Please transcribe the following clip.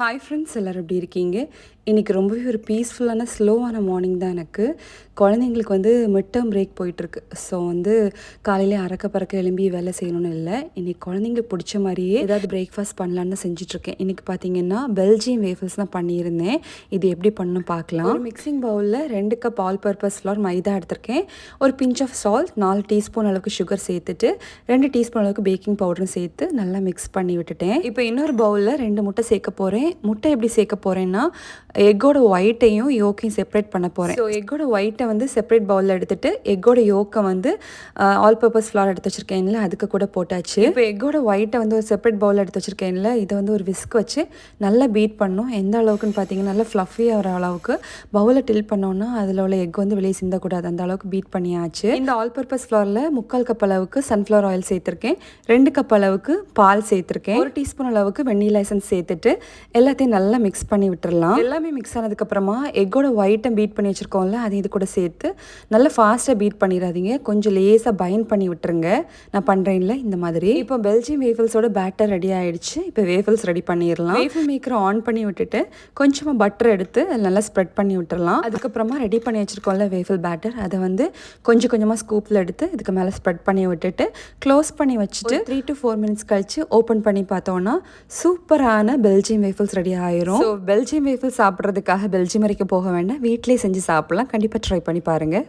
Hi friends, எல்லோரும் எப்படி இருக்கீங்க? இன்றைக்கி ரொம்பவே ஒரு பீஸ்ஃபுல்லான ஸ்லோவான மார்னிங் தான் எனக்கு. குழந்தைங்களுக்கு மிட் டேர்ம் பிரேக் போயிட்டுருக்கு. ஸோ காலையிலே அறக்க பறக்க எழும்பி வேலை செய்யணும்னு இல்லை. இன்றைக்கி குழந்தைங்களுக்கு பிடிச்ச மாதிரியே ஏதாவது பிரேக்ஃபாஸ்ட் பண்ணலான்னு செஞ்சிட்ருக்கேன். இன்றைக்கி பார்த்தீங்கன்னா பெல்ஜியம் வேஃபிள்ஸ் தான் பண்ணியிருந்தேன். இது எப்படி பண்ணணும் பார்க்கலாம். ஒரு மிக்சிங் பவுலில் 2 கப் ஆல் பர்பஸ் ஃப்ளோர் மைதா எடுத்திருக்கேன். ஒரு பிஞ்ச் ஆஃப் சால்ட், 4 டீஸ்பூன் அளவுக்கு சுகர் சேர்த்துட்டு 2 டீஸ்பூன் அளவுக்கு பேக்கிங் பவுடரும் சேர்த்து நல்லா மிக்ஸ் பண்ணி விட்டுட்டேன். இப்போ இன்னொரு பவுலில் 2 முட்டை சேர்க்க போகிறேன். முட்டை எப்படி சேர்க்க போகிறேன்னா, எக்கோட ஒயிட்டையும் யோக்கையும் செப்பரேட் பண்ண போகிறேன். ஸோ எக்கோட ஒயிட்டை செப்பரேட் பவுலில் எடுத்துகிட்டு எக்கோட யோக்கை ஆல் பர்பஸ் ஃப்ளார் எடுத்து வச்சுருக்கேன்ல அதுக்கு கூட போட்டாச்சு. இப்போ எக்கோட ஒயிட்டை ஒரு செப்பரேட் பவுலில் எடுத்து வச்சுருக்கேன்ல இதை ஒரு விஸ்க் வச்சு நல்லா பீட் பண்ணணும். எந்த அளவுக்குன்னு பார்த்தீங்கன்னா நல்லா ஃப்ளஃபியாக வர அளவுக்கு பவுலில் டில் பண்ணோன்னா அதில் உள்ள எக் வெளியே சிந்தக்கூடாது. அந்த அளவுக்கு பீட் பண்ணியாச்சு. இந்த ஆல் பர்பஸ் ஃப்ளாரில் 3/4 கப் அளவுக்கு சன்ஃப்ளவர் ஆயில் சேர்த்துருக்கேன். 2 கப் அளவுக்கு பால் சேர்த்துருக்கேன். 1 டீஸ்பூன் அளவுக்கு வெண்ணிலா எசன்ஸ் சேர்த்துட்டு எல்லாத்தையும் நல்லா மிக்ஸ் பண்ணி விட்டுறலாம். எல்லாமே மிக்ஸ் ஆனதுக்கப்புறமா எக்கோட ஒயிட்டை பீட் பண்ணி வச்சுருக்கோம்ல அது இது கூட சேர்த்து நல்லா ஃபாஸ்ட்டாக பீட் பண்ணிடாதீங்க. கொஞ்சம் லேசாக பைண்ட் பண்ணி விட்டுருங்க. நான் பண்ணுறேன்ல இந்த மாதிரி. இப்போ பெல்ஜியம் வேஃபிள்ஸோட பேட்டர் ரெடி ஆகிடுச்சு. இப்போ வேஃபிள்ஸ் ரெடி பண்ணிடலாம். வேஃபிள் மேக்கரை ஆன் பண்ணி விட்டுட்டு கொஞ்சமாக பட்டர் எடுத்து அதில் நல்லா ஸ்ப்ரெட் பண்ணி விட்டுறலாம். அதுக்கப்புறமா ரெடி பண்ணி வச்சுருக்கோம்ல வேஃபிள் பேட்டர் அதை கொஞ்சம் கொஞ்சமாக ஸ்கூப்பில் எடுத்து இதுக்கு மேலே ஸ்ப்ரெட் பண்ணி விட்டுட்டு க்ளோஸ் பண்ணி வச்சுட்டு 3 to 4 மினிட்ஸ் கழிச்சு ஓப்பன் பண்ணி பார்த்தோன்னா சூப்பரான பெல்ஜியம் வேஃபிள்ஸ் ரெடி ஆயிரும். ஸோ பெல்ஜியம் வேஃபிள்ஸ் சாப்பிட்றதுக்காக பெல்ஜியம் வரைக்கும் போக வேண்டாம், வீட்டிலே செஞ்சு சாப்பிட்லாம். கண்டிப்பாக ட்ரை பண்ணி பாருங்கள்.